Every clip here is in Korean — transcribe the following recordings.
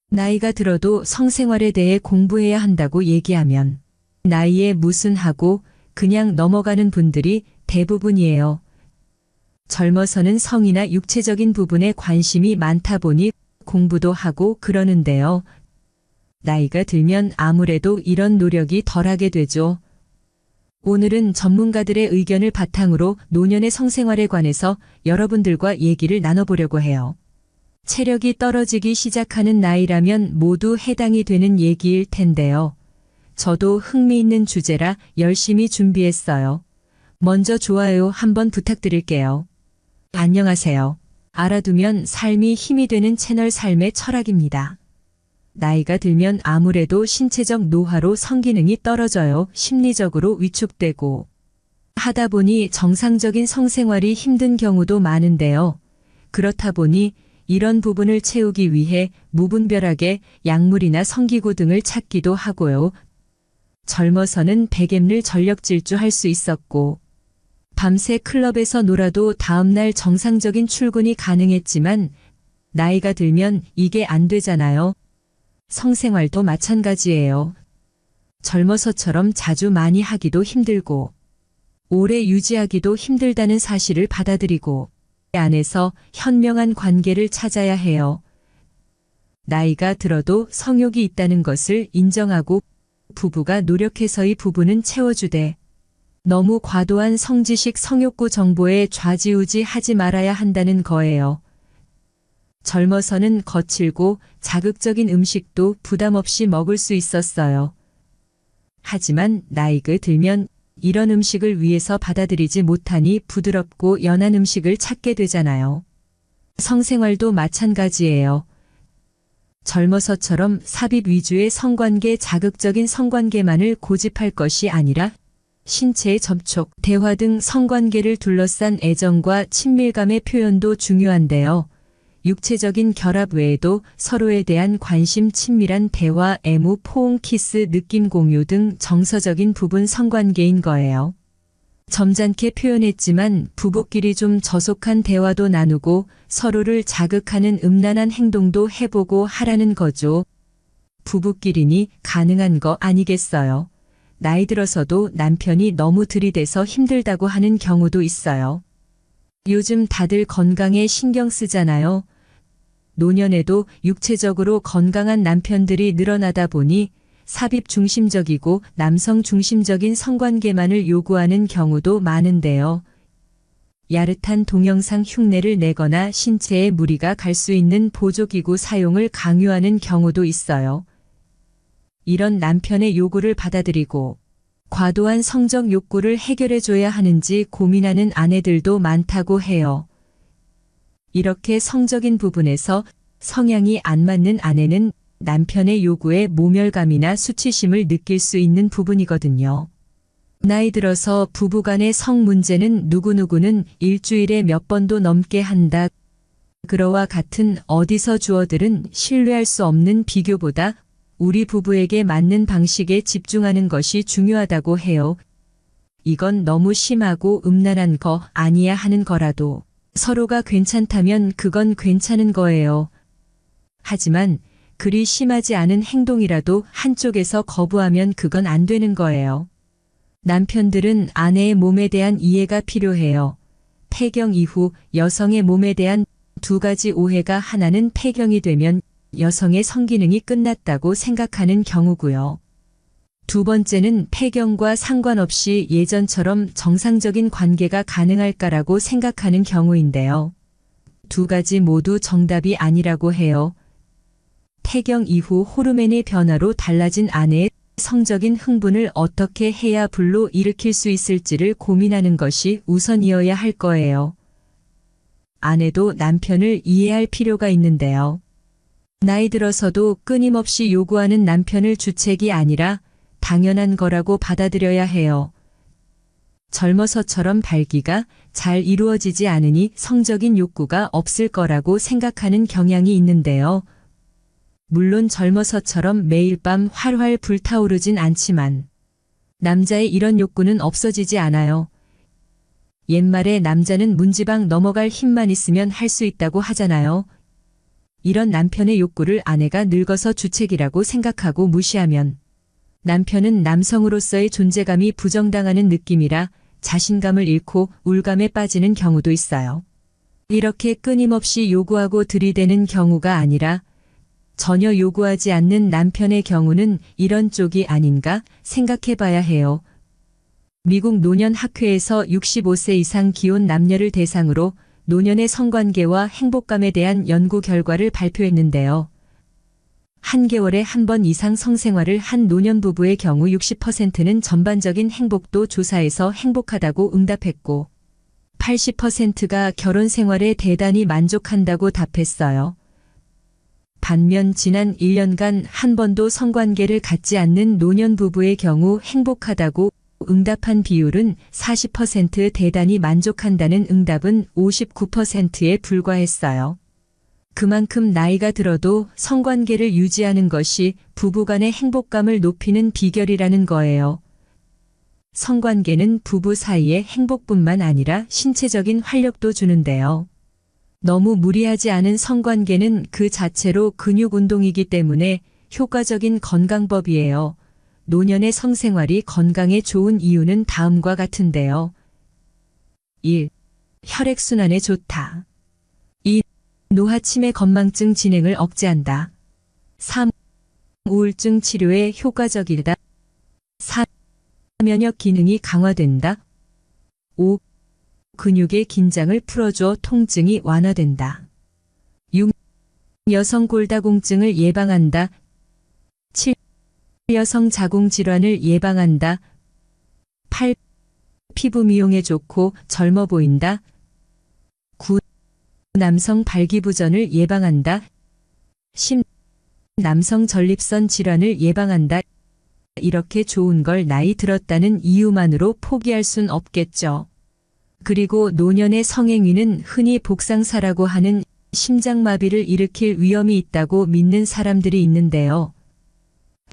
나이가 들어도 성생활에 대해 공부해야 한다고 얘기하면 나이에 무슨 하고 그냥 넘어가는 분들이 대부분이에요. 젊어서는 성이나 육체적인 부분에 관심이 많다 보니 공부도 하고 그러는데요. 나이가 들면 아무래도 이런 노력이 덜하게 되죠. 오늘은 전문가들의 의견을 바탕으로 노년의 성생활에 관해서 여러분들과 얘기를 나눠보려고 해요. 체력이 떨어지기 시작하는 나이라면 모두 해당이 되는 얘기일 텐데요. 저도 흥미있는 주제라 열심히 준비했어요. 먼저 좋아요 한번 부탁드릴게요. 안녕하세요. 알아두면 삶이 힘이 되는 채널 삶의 철학입니다. 나이가 들면 아무래도 신체적 노화로 성기능이 떨어져요. 심리적으로 위축되고 하다 보니 정상적인 성생활이 힘든 경우도 많은데요. 그렇다 보니 이런 부분을 채우기 위해 무분별하게 약물이나 성기구 등을 찾기도 하고요. 젊어서는 백엠를 전력 질주할 수 있었고 밤새 클럽에서 놀아도 다음날 정상적인 출근이 가능했지만 나이가 들면 이게 안 되잖아요. 성생활도 마찬가지예요. 젊어서처럼 자주 많이 하기도 힘들고 오래 유지하기도 힘들다는 사실을 받아들이고 이 안에서 현명한 관계를 찾아야 해요. 나이가 들어도 성욕이 있다는 것을 인정하고 부부가 노력해서의 부부는 채워주되 너무 과도한 성지식 성욕구 정보에 좌지우지하지 말아야 한다는 거예요. 젊어서는 거칠고 자극적인 음식도 부담 없이 먹을 수 있었어요. 하지만 나이가 들면 이런 음식을 위해서 받아들이지 못하니 부드럽고 연한 음식을 찾게 되잖아요. 성생활도 마찬가지예요. 젊어서처럼 삽입 위주의 성관계, 자극적인 성관계만을 고집할 것이 아니라 신체의 접촉, 대화 등 성관계를 둘러싼 애정과 친밀감의 표현도 중요한데요. 육체적인 결합 외에도 서로에 대한 관심, 친밀한 대화, 애무, 포옹, 키스, 느낌 공유 등 정서적인 부분 성관계인 거예요. 점잖게 표현했지만 부부끼리 좀 저속한 대화도 나누고 서로를 자극하는 음란한 행동도 해보고 하라는 거죠. 부부끼리니 가능한 거 아니겠어요? 나이 들어서도 남편이 너무 들이대서 힘들다고 하는 경우도 있어요. 요즘 다들 건강에 신경 쓰잖아요. 노년에도 육체적으로 건강한 남편들이 늘어나다 보니 삽입 중심적이고 남성 중심적인 성관계만을 요구하는 경우도 많은데요. 야릇한 동영상 흉내를 내거나 신체에 무리가 갈 수 있는 보조기구 사용을 강요하는 경우도 있어요. 이런 남편의 요구를 받아들이고 과도한 성적 욕구를 해결해줘야 하는지 고민하는 아내들도 많다고 해요. 이렇게 성적인 부분에서 성향이 안 맞는 아내는 남편의 요구에 모멸감이나 수치심을 느낄 수 있는 부분이거든요. 나이 들어서 부부간의 성 문제는 누구누구는 일주일에 몇 번도 넘게 한다. 그러와 같은 어디서 주어들은 신뢰할 수 없는 비교보다 우리 부부에게 맞는 방식에 집중하는 것이 중요하다고 해요. 이건 너무 심하고 음란한 거 아니야 하는 거라도 서로가 괜찮다면 그건 괜찮은 거예요. 하지만 그리 심하지 않은 행동이라도 한쪽에서 거부하면 그건 안 되는 거예요. 남편들은 아내의 몸에 대한 이해가 필요해요. 폐경 이후 여성의 몸에 대한 두 가지 오해가 하나는 폐경이 되면 여성의 성기능이 끝났다고 생각하는 경우고요. 두 번째는 폐경과 상관없이 예전처럼 정상적인 관계가 가능할까라고 생각하는 경우인데요. 두 가지 모두 정답이 아니라고 해요. 폐경 이후 호르몬의 변화로 달라진 아내의 성적인 흥분을 어떻게 해야 불로 일으킬 수 있을지를 고민하는 것이 우선이어야 할 거예요. 아내도 남편을 이해할 필요가 있는데요. 나이 들어서도 끊임없이 요구하는 남편을 주책이 아니라 당연한 거라고 받아들여야 해요. 젊어서처럼 발기가 잘 이루어지지 않으니 성적인 욕구가 없을 거라고 생각하는 경향이 있는데요. 물론 젊어서처럼 매일 밤 활활 불타오르진 않지만 남자의 이런 욕구는 없어지지 않아요. 옛말에 남자는 문지방 넘어갈 힘만 있으면 할 수 있다고 하잖아요. 이런 남편의 욕구를 아내가 늙어서 주책이라고 생각하고 무시하면 남편은 남성으로서의 존재감이 부정당하는 느낌이라 자신감을 잃고 울감에 빠지는 경우도 있어요. 이렇게 끊임없이 요구하고 들이대는 경우가 아니라 전혀 요구하지 않는 남편의 경우는 이런 쪽이 아닌가 생각해 봐야 해요. 미국 노년학회에서 65세 이상 기혼 남녀를 대상으로 노년의 성관계와 행복감에 대한 연구 결과를 발표했는데요. 한 개월에 한 번 이상 성생활을 한 노년 부부의 경우 60%는 전반적인 행복도 조사에서 행복하다고 응답했고 80%가 결혼 생활에 대단히 만족한다고 답했어요. 반면 지난 1년간 한 번도 성관계를 갖지 않는 노년 부부의 경우 행복하다고 응답한 비율은 40%, 대단히 만족한다는 응답은 59%에 불과했어요. 그만큼 나이가 들어도 성관계를 유지하는 것이 부부간의 행복감을 높이는 비결이라는 거예요. 성관계는 부부 사이의 행복뿐만 아니라 신체적인 활력도 주는데요. 너무 무리하지 않은 성관계는 그 자체로 근육 운동이기 때문에 효과적인 건강법이에요. 노년의 성생활이 건강에 좋은 이유는 다음과 같은데요. 1. 혈액순환에 좋다. 2. 노화 치매 건망증 진행을 억제한다. 3. 우울증 치료에 효과적이다. 4. 면역 기능이 강화된다. 5. 근육의 긴장을 풀어줘 통증이 완화된다. 6. 여성 골다공증을 예방한다. 7. 여성 자궁 질환을 예방한다. 8. 피부 미용에 좋고 젊어 보인다. 9. 남성 발기부전을 예방한다. 10. 남성 전립선 질환을 예방한다. 이렇게 좋은 걸 나이 들었다는 이유만으로 포기할 순 없겠죠. 그리고 노년의 성행위는 흔히 복상사라고 하는 심장마비를 일으킬 위험이 있다고 믿는 사람들이 있는데요.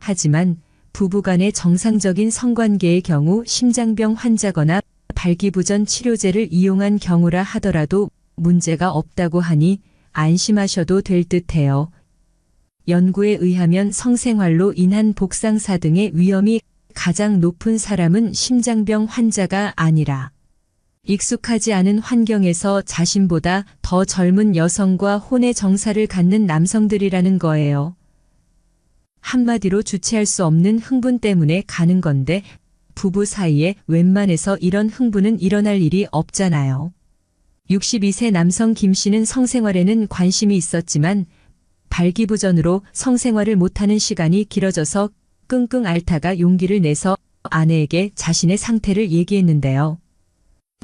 하지만 부부간의 정상적인 성관계의 경우 심장병 환자거나 발기부전 치료제를 이용한 경우라 하더라도 문제가 없다고 하니 안심하셔도 될 듯해요. 연구에 의하면 성생활로 인한 복상사 등의 위험이 가장 높은 사람은 심장병 환자가 아니라 익숙하지 않은 환경에서 자신보다 더 젊은 여성과 혼의 정사를 갖는 남성들이라는 거예요. 한마디로 주체할 수 없는 흥분 때문에 가는 건데 부부 사이에 웬만해서 이런 흥분은 일어날 일이 없잖아요. 62세 남성 김 씨는 성생활에는 관심이 있었지만 발기부전으로 성생활을 못하는 시간이 길어져서 끙끙 앓다가 용기를 내서 아내에게 자신의 상태를 얘기했는데요.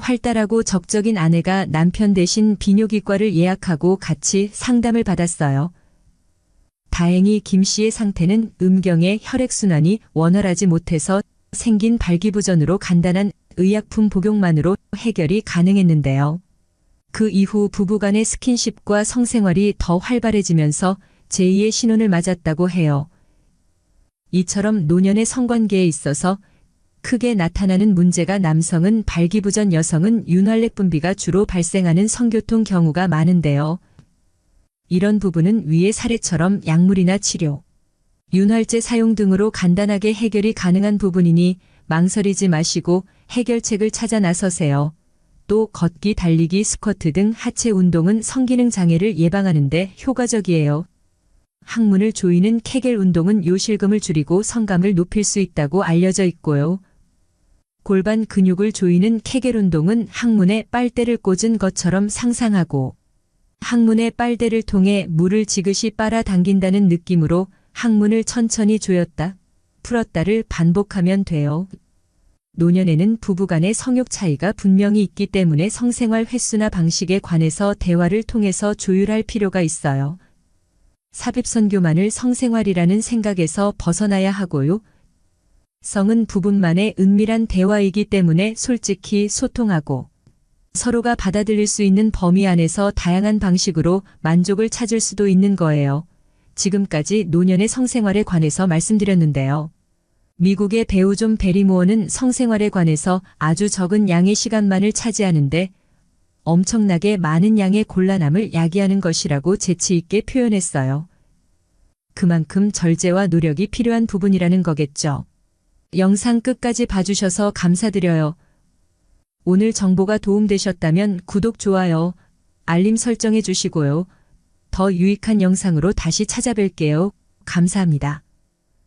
활달하고 적적인 아내가 남편 대신 비뇨기과를 예약하고 같이 상담을 받았어요. 다행히 김 씨의 상태는 음경의 혈액순환이 원활하지 못해서 생긴 발기부전으로 간단한 의약품 복용만으로 해결이 가능했는데요. 그 이후 부부간의 스킨십과 성생활이 더 활발해지면서 제2의 신혼을 맞았다고 해요. 이처럼 노년의 성관계에 있어서 크게 나타나는 문제가 남성은 발기부전, 여성은 윤활렉 분비가 주로 발생하는 성교통 경우가 많은데요. 이런 부분은 위의 사례처럼 약물이나 치료, 윤활제 사용 등으로 간단하게 해결이 가능한 부분이니 망설이지 마시고 해결책을 찾아 나서세요. 또 걷기, 달리기, 스쿼트 등 하체 운동은 성기능 장애를 예방하는 데 효과적이에요. 항문을 조이는 케겔 운동은 요실금을 줄이고 성감을 높일 수 있다고 알려져 있고요. 골반 근육을 조이는 케겔 운동은 항문에 빨대를 꽂은 것처럼 상상하고 항문에 빨대를 통해 물을 지그시 빨아당긴다는 느낌으로 항문을 천천히 조였다, 풀었다를 반복하면 돼요. 노년에는 부부간의 성욕 차이가 분명히 있기 때문에 성생활 횟수나 방식에 관해서 대화를 통해서 조율할 필요가 있어요. 삽입선교만을 성생활이라는 생각에서 벗어나야 하고요. 성은 부분만의 은밀한 대화이기 때문에 솔직히 소통하고 서로가 받아들일 수 있는 범위 안에서 다양한 방식으로 만족을 찾을 수도 있는 거예요. 지금까지 노년의 성생활에 관해서 말씀드렸는데요. 미국의 배우 존 베리모어는 성생활에 관해서 아주 적은 양의 시간만을 차지하는데 엄청나게 많은 양의 곤란함을 야기하는 것이라고 재치 있게 표현했어요. 그만큼 절제와 노력이 필요한 부분이라는 거겠죠. 영상 끝까지 봐주셔서 감사드려요. 오늘 정보가 도움되셨다면 구독, 좋아요, 알림 설정해 주시고요. 더 유익한 영상으로 다시 찾아뵐게요. 감사합니다.